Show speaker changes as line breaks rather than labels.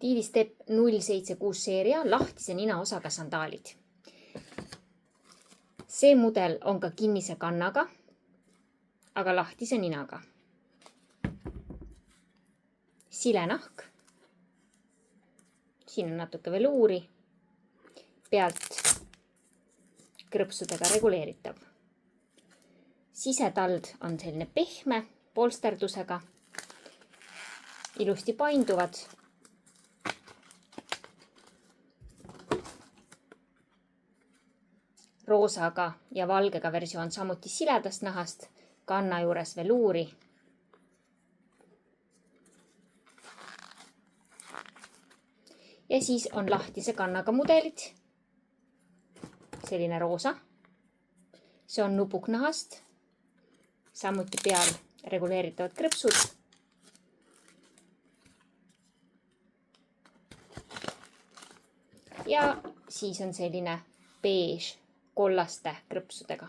Divistep 076 seeria lahtise ninaosaga sandaalid. See mudel on ka kinnise kannaga, aga lahtise ninaga. Silenahk. Siin on natuke veluuri. Pealt krõpsudega reguleeritav. Sisetald on selline pehme polsterdusega. Ilusti painduvad. Roosaga ja valgega versioon samuti siledast nahast, kanna juures veluuri. Ja siis on lahtise kannaga mudelid. Selline roosa. See on nupuknahast. Samuti peal reguleeritavad krõpsud. Ja siis on selline beige kollaste krõpsudega.